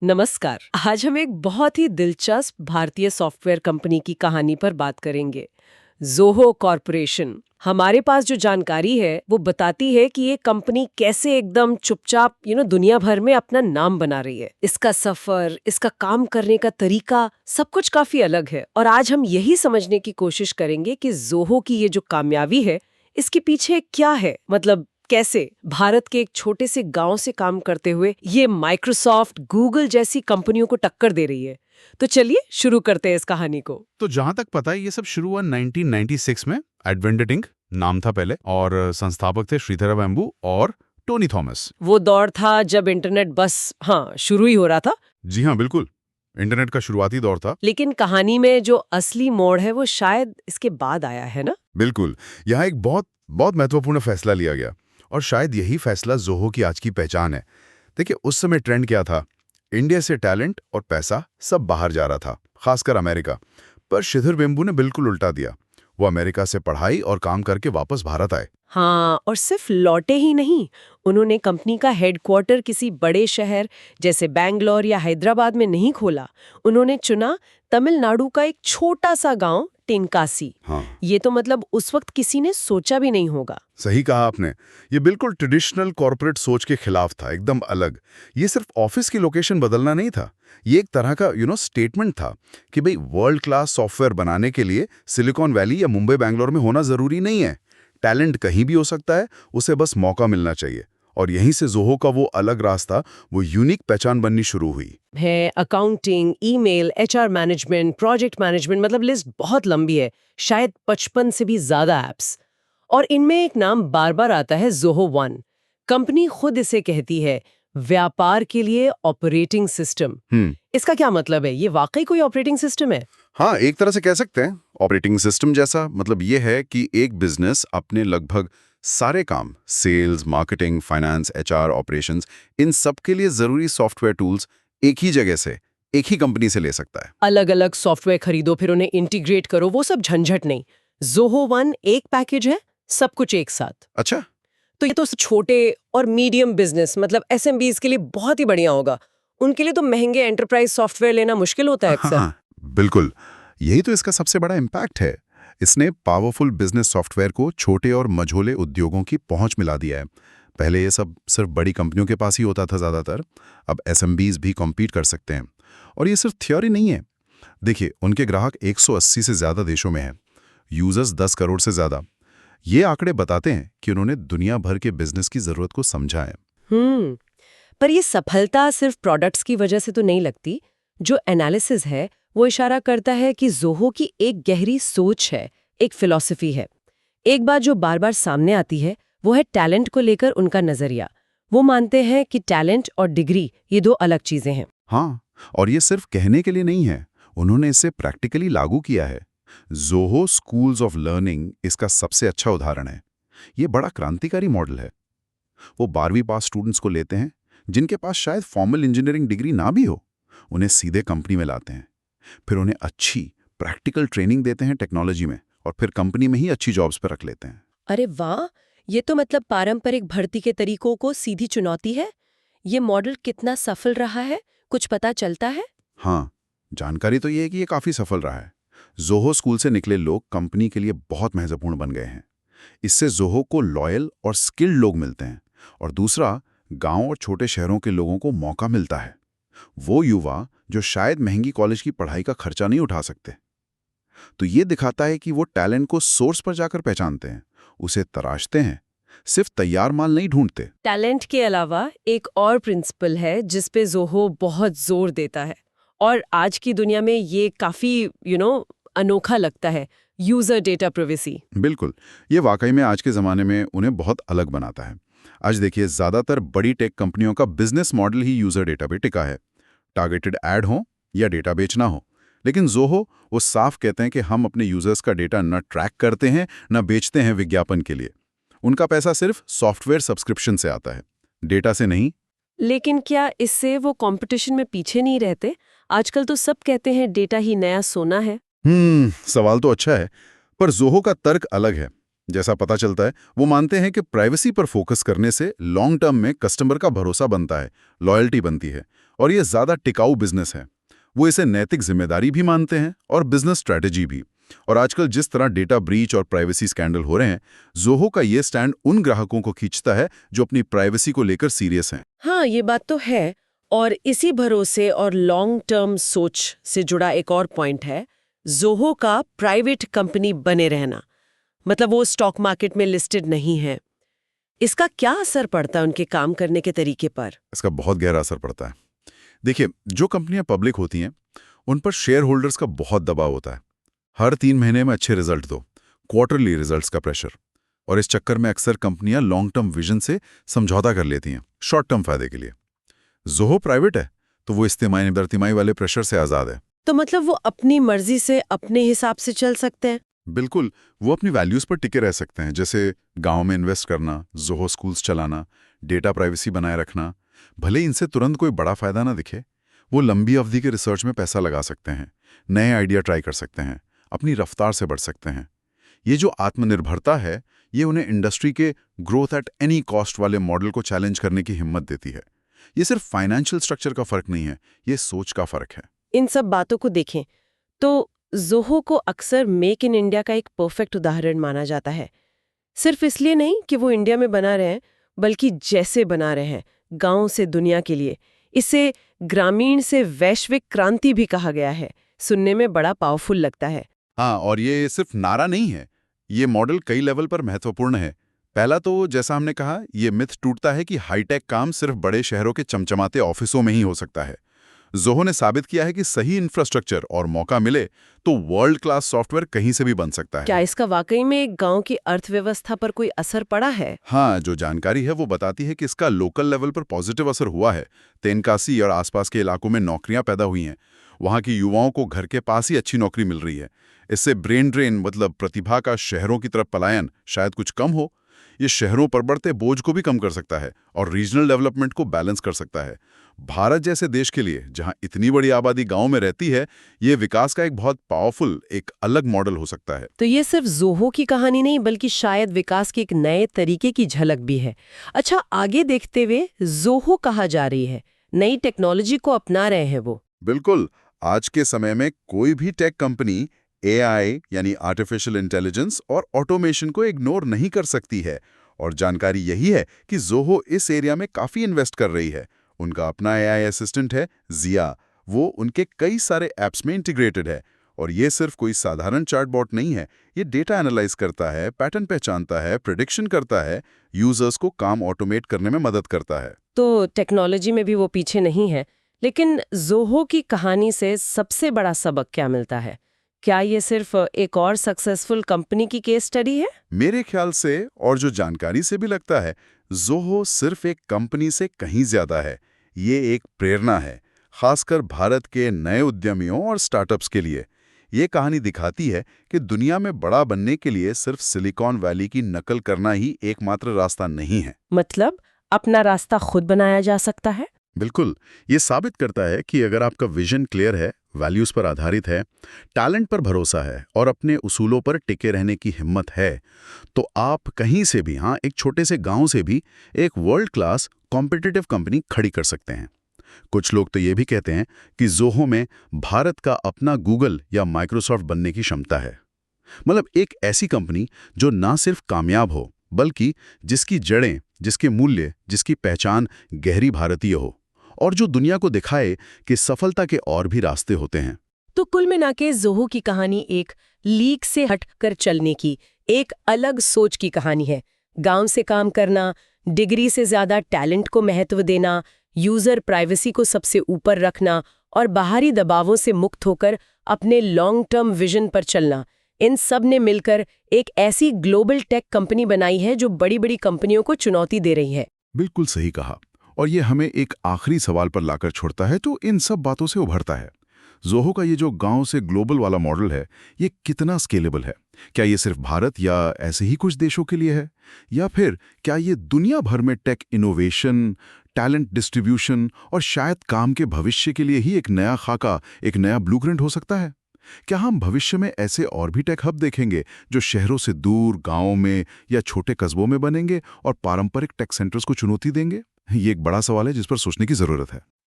नमस्कार। आज हम एक बहुत ही दिलचस्प भारतीय सॉफ्टवेयर कंपनी की कहानी पर बात करेंगे। ज़ोहो कॉरपोरेशन। हमारे पास जो जानकारी है वो बताती है कि ये कंपनी कैसे एकदम चुपचाप दुनिया भर में अपना नाम बना रही है। इसका सफर, इसका काम करने का तरीका, सब कुछ काफी अलग है। और आज हम यही समझने की कोशिश करेंगे कि ज़ोहो की ये जो कामयाबी है, इसके पीछे क्या है। मतलब कैसे भारत के एक छोटे से गांव से काम करते हुए ये माइक्रोसॉफ्ट, गूगल जैसी कंपनियों को टक्कर दे रही है। तो चलिए शुरू करते हैं इस कहानी को। तो जहां तक पता है ये सब शुरू हुआ 1996 में। एडवेंटेड इंक नाम था पहले, और संस्थापक थे श्रीधर वेम्बू और टोनी थॉमस। वो दौर था जब इंटरनेट बस शुरू ही हो रहा था। जी हाँ, बिल्कुल। इंटरनेट का शुरुआती दौर था। लेकिन कहानी में जो असली मोड़ है वो शायद इसके बाद आया है ना। बिल्कुल। यहाँ एक बहुत बहुत महत्वपूर्ण फैसला लिया गया, और शायद यही फैसला ज़ोहो की आज की पहचान है। देखिए, उस समय ट्रेंड क्या था? इंडिया से टैलेंट और पैसा सब बाहर जा रहा था, खासकर अमेरिका। पर श्रीधर वेम्बू ने बिल्कुल उल्टा दिया। वो अमेरिका से पढ़ाई और काम करके वापस भारत आए। हाँ, और सिर्फ लौटे ही नहीं, उन्होंने कंपनी का हेडक्वार्टर किसी बड़े शहर जैसे बैंगलोर या हैदराबाद में नहीं खोला। उन्होंने चुना तमिलनाडु का एक छोटा सा गांव टेनकासी। हाँ, ये तो मतलब उस वक्त किसी ने सोचा भी नहीं होगा। सही कहा आपने। ये बिल्कुल ट्रेडिशनल कॉर्पोरेट सोच के खिलाफ था, एकदम अलग। ये सिर्फ ऑफिस की लोकेशन बदलना नहीं था। ये एक तरह का स्टेटमेंट था कि भाई, वर्ल्ड क्लास सॉफ्टवेयर बनाने के लिए सिलिकॉन वैली या मुंबई बैंगलोर में होना जरूरी नहीं है। टैलेंट कहीं भी हो सकता है, उसे बस मौका मिलना चाहिए। और यहीं से ज़ोहो का वो अलग रास्ता, वो यूनिक पहचान बननी शुरू हुई। है accounting, email, HR management, project management, मतलब लिस्ट बहुत लंबी है। शायद 55 से भी ज्यादा एप्स। और इनमें एक नाम बार बार आता है, ज़ोहो वन। कंपनी खुद इसे कहती है व्यापार के लिए ऑपरेटिंग सिस्टम। इसका क्या मतलब है? ये वाकई कोई ऑपरेटिंग सिस्टम है? हाँ, एक तरह से कह सकते हैं ऑपरेटिंग सिस्टम जैसा। मतलब ये है कि एक बिजनेस अपने लगभग सारे काम, sales, marketing, finance, HR, operations, इन सब के लिए जरूरी सॉफ्टवेयर टूल्स एक ही जगह से, एक ही कंपनी से ले सकता है। अलग अलग सॉफ्टवेयर खरीदो, फिर उन्हें इंटीग्रेट करो, वो सब झंझट नहीं। ज़ोहो वन एक पैकेज है, सब कुछ एक साथ। अच्छा। तो ये तो छोटे और मीडियम बिजनेस, मतलब एसएमबीज के लिए बहुत ही बढ़िया होगा। उनके लिए तो महंगे एंटरप्राइज सॉफ्टवेयर लेना मुश्किल होता है अक्सर। हाँ, बिल्कुल। यही तो इसका सबसे बड़ा इम्पैक्ट है। इसने पावरफुल बिजनेस सॉफ्टवेयर को छोटे और मझोले उद्योगों की पहुंच मिला दिया है। पहले ये सब सिर्फ बड़ी कंपनियों के पास ही होता था ज़्यादातर। अब एसएमबीज भी कॉम्पीट कर सकते हैं। और ये सिर्फ थ्योरी नहीं है। देखिए, उनके ग्राहक 180 से ज़्यादा देशों में हैं, यूजर्स 10 करोड़ से ज़्यादा। ये आंकड़े बताते हैं कि उन्होंने दुनिया भर के बिजनेस की ज़रूरत को समझा है। हम्म। पर ये सफलता सिर्फ प्रोडक्ट्स की वजह से तो नहीं लगती। जो एनालिसिस है वो इशारा करता है कि ज़ोहो की एक गहरी सोच है, एक फिलॉसफी है। एक बात जो बार बार सामने आती है वो है टैलेंट को लेकर उनका नजरिया। वो मानते हैं कि टैलेंट और डिग्री ये दो अलग चीजें हैं। हाँ, और ये सिर्फ कहने के लिए नहीं है, उन्होंने इसे प्रैक्टिकली लागू किया है। ज़ोहो स्कूल्स ऑफ लर्निंग इसका सबसे अच्छा उदाहरण है। ये बड़ा क्रांतिकारी मॉडल है। वो 12वीं पास स्टूडेंट्स को लेते हैं, जिनके पास शायद फॉर्मल इंजीनियरिंग डिग्री ना भी हो। उन्हें सीधे कंपनी में लाते हैं, फिर उन्हें अच्छी प्रैक्टिकल ट्रेनिंग देते हैं टेक्नोलॉजी में, और फिर कंपनी में ही अच्छी जॉब्स पर रख लेते हैं। अरे वाह! ये तो मतलब पारंपरिक भर्ती के तरीकों को सीधी चुनौती है। ये मॉडल कितना सफल रहा है, कुछ पता चलता है? हाँ, जानकारी तो ये है कि ये काफ़ी सफल रहा है। ज़ोहो स्कूल से निकले लोग कंपनी के लिए बहुत महत्वपूर्ण बन गए हैं। इससे ज़ोहो को लॉयल और स्किल्ड लोग मिलते हैं, और दूसरा, गांव और छोटे शहरों के लोगों को मौका मिलता है। वो युवा जो शायद महंगी कॉलेज की पढ़ाई का खर्चा नहीं उठा सकते। तो ये दिखाता है कि वो टैलेंट को सोर्स पर जाकर पहचानते हैं, उसे तराशते हैं, सिर्फ तैयार माल नहीं ढूंढते। टैलेंट के अलावा एक और प्रिंसिपल है जिस पे ज़ोहो बहुत जोर देता है, और आज की दुनिया में ये काफी अनोखा लगता है। User data privacy. बिल्कुल। ये वाकई में आज के ज़माने में उन्हें बहुत अलग बनाता है। आज देखिए, ज़्यादातर बड़ी टेक कंपनियों का बिजनेस मॉडल ही यूज़र डेटा पे टिका है। टारगेटेड ऐड हो या डेटा बेचना हो। लेकिन ज़ोहो वो साफ कहते हैं कि हम अपने यूजर्स का डेटा न ट्रैक करते हैं, न बेचते हैं विज्ञापन के लिए। उनका पैसा सिर्फ सॉफ्टवेयर सब्सक्रिप्शन से आता है, डेटा से नहीं। लेकिन क्या इससे वो कंपटीशन में पीछे नहीं रहते? आजकल तो सब कहते हैं डेटा ही नया सोना है। सवाल तो अच्छा है, पर ज़ोहो का तर्क अलग है। जैसा पता चलता है, वो मानते हैं कि प्राइवेसी पर फोकस करने से लॉन्ग टर्म में कस्टमर का भरोसा बनता है, लॉयल्टी बनती है, और ये ज़्यादा टिकाऊ बिजनेस है। वो इसे नैतिक जिम्मेदारी भी मानते हैं और बिजनेस स्ट्रैटेजी भी। और आजकल जिस तरह डेटा ब्रीच और प्राइवेसी स्कैंडल हो रहे हैं, ज़ोहो का ये स्टैंड उन ग्राहकों को खींचता है जो अपनी प्राइवेसी को लेकर सीरियस हैं। हाँ, ये बात तो है। और इसी भरोसे और लॉन्ग टर्म सोच से जुड़ा एक और पॉइंट है, ज़ोहो का प्राइवेट कंपनी बने रहना। मतलब वो स्टॉक मार्केट में लिस्टेड नहीं है। इसका क्या असर पड़ता है उनके काम करने के तरीके पर? इसका बहुत गहरा असर पड़ता है। देखिए, जो कंपनियां पब्लिक होती हैं, उन पर शेयर होल्डर्स का बहुत दबाव होता है। हर 3 महीने में अच्छे रिजल्ट दो, क्वार्टरली रिजल्ट्स का प्रेशर। और इस चक्कर में अक्सर कंपनियां लॉन्ग टर्म विजन से समझौता कर लेती हैं, शॉर्ट टर्म फायदे के लिए। ज़ोहो प्राइवेट है, तो वो इस तिमाही दर तिमाही वाले प्रेशर से आज़ाद है। तो मतलब वो अपनी मर्जी से अपने हिसाब से चल सकते हैं। बिल्कुल, वो अपनी वैल्यूज़ पर टिके रह सकते हैं, जैसे गांव में इन्वेस्ट करना, ज़ोहो स्कूल्स चलाना, डेटा प्राइवेसी बनाए रखना। भले इनसे तुरंत कोई बड़ा फायदा ना दिखे, वो लंबी अवधि के रिसर्च में पैसा लगा सकते हैं, नए आइडिया ट्राई कर सकते हैं, अपनी रफ्तार से बढ़ सकते हैं। ये जो आत्मनिर्भरता है, ये उन्हें इंडस्ट्री के ग्रोथ एट एनी कॉस्ट वाले मॉडल को चैलेंज करने की हिम्मत देती है। ये सिर्फ फाइनेंशियल स्ट्रक्चर का फर्क नहीं है, ये सोच का फर्क है। इन सब बातों को देखें तो ज़ोहो को अक्सर मेक इन इंडिया का एक परफेक्ट उदाहरण माना जाता है। सिर्फ इसलिए नहीं कि वो इंडिया में बना रहे हैं, बल्कि जैसे बना रहे हैं, गांव से दुनिया के लिए। इसे ग्रामीण से वैश्विक क्रांति भी कहा गया है। सुनने में बड़ा पावरफुल लगता है। हाँ, और ये सिर्फ नारा नहीं है, ये मॉडल कई लेवल पर महत्वपूर्ण है। पहला तो जैसा हमने कहा, ये मिथ टूटता है कि हाईटेक काम सिर्फ बड़े शहरों के चमचमाते ऑफिसों में ही हो सकता है। ज़ोहो ने साबित किया है कि सही इंफ्रास्ट्रक्चर और मौका मिले तो वर्ल्ड क्लास सॉफ्टवेयर कहीं से भी बन सकता है। क्या इसका वाकई में एक गांव की अर्थव्यवस्था पर कोई असर पड़ा है? हाँ, जो जानकारी है वो बताती है कि इसका लोकल लेवल पर पॉजिटिव असर हुआ है। तेनकासी और आसपास के इलाकों में नौकरियां पैदा हुई हैं। वहाँ की युवाओं को घर के पास ही अच्छी नौकरी मिल रही है। इससे ब्रेन ड्रेन, मतलब प्रतिभा का शहरों की तरफ पलायन, शायद कुछ कम हो। ये शहरों पर बढ़ते बोझ को भी कम कर सकता है और रीजनल डेवलपमेंट को बैलेंस कर सकता है। भारत जैसे देश के लिए, जहां इतनी बड़ी आबादी गांव में रहती है, ये विकास का एक बहुत पावरफुल, एक अलग मॉडल हो सकता है। तो ये सिर्फ ज़ोहो की कहानी नहीं, बल्कि शायद विकास के एक नए तरीके की झलक भी है। अच्छा, आगे देखते हुए ज़ोहो कहा जा रही है, नई टेक्नोलॉजी को अपना रहे हैं वो। बिल्कुल, आज के समय में कोई भी टेक कंपनी एआई यानी आर्टिफिशियल इंटेलिजेंस और ऑटोमेशन को इग्नोर नहीं कर सकती है। और जानकारी यही है कि ज़ोहो इस एरिया में काफ़ी इन्वेस्ट कर रही है। उनका अपना एआई असिस्टेंट है ज़िया, वो उनके कई सारे ऐप्स में इंटीग्रेटेड है। और ये सिर्फ कोई साधारण चैटबॉट नहीं है, ये डेटा एनालाइज करता है, पैटर्न पहचानता है, प्रिडिक्शन करता है, यूजर्स को काम ऑटोमेट करने में मदद करता है। तो टेक्नोलॉजी में भी वो पीछे नहीं है। लेकिन ज़ोहो की कहानी से सबसे बड़ा सबक क्या मिलता है? क्या ये सिर्फ एक और सक्सेसफुल कंपनी की केस स्टडी है? मेरे ख्याल से, और जो जानकारी से भी लगता है, ज़ोहो सिर्फ एक कंपनी से कहीं ज्यादा है। ये एक प्रेरणा है, खासकर भारत के नए उद्यमियों और स्टार्टअप्स के लिए। ये कहानी दिखाती है कि दुनिया में बड़ा बनने के लिए सिर्फ सिलिकॉन वैली की नकल करना ही एकमात्र रास्ता नहीं है। मतलब अपना रास्ता खुद बनाया जा सकता है? बिल्कुल, ये साबित करता है कि अगर आपका विजन क्लियर है, वैल्यूज पर आधारित है, टैलेंट पर भरोसा है और अपने उसूलों पर टिके रहने की हिम्मत है, तो आप कहीं से भी, हाँ, एक छोटे से गांव से भी एक वर्ल्ड क्लास कॉम्पिटिटिव कंपनी खड़ी कर सकते हैं। कुछ लोग तो ये भी कहते हैं कि ज़ोहो में भारत का अपना गूगल या माइक्रोसॉफ्ट बनने की क्षमता है। मतलब एक ऐसी कंपनी जो ना सिर्फ कामयाब हो, बल्कि जिसकी जड़ें, जिसके मूल्य, जिसकी पहचान गहरी भारतीय हो, और जो दुनिया को दिखाए कि सफलता के और भी रास्ते होते हैं। तो कुल मिला के ज़ोहो की कहानी एक लीक से हटकर चलने की, एक अलग सोच की कहानी है। गांव से काम करना, डिग्री से ज्यादा टैलेंट को महत्व देना, यूजर प्राइवेसी को सबसे ऊपर रखना और बाहरी दबावों से मुक्त होकर अपने लॉन्ग टर्म विजन पर चलना। इन सब ने मिलकर एक ऐसी ग्लोबल टेक कंपनी बनाई है जो बड़ी बड़ी कंपनियों को चुनौती दे रही है। बिल्कुल सही कहा। और ये हमें एक आखिरी सवाल पर लाकर छोड़ता है, तो इन सब बातों से उभरता है, ज़ोहो का ये जो गांव से ग्लोबल वाला मॉडल है, ये कितना स्केलेबल है? क्या ये सिर्फ भारत या ऐसे ही कुछ देशों के लिए है, या फिर क्या ये दुनिया भर में टेक इनोवेशन, टैलेंट डिस्ट्रीब्यूशन और शायद काम के भविष्य के लिए ही एक नया खाका, एक नया ब्लूप्रिंट हो सकता है? क्या हम भविष्य में ऐसे और भी टेक हब देखेंगे जो शहरों से दूर, गांवों में या छोटे कस्बों में बनेंगे और पारंपरिक टेक सेंटर्स को चुनौती देंगे? ये एक बड़ा सवाल है जिस पर सोचने की जरूरत है।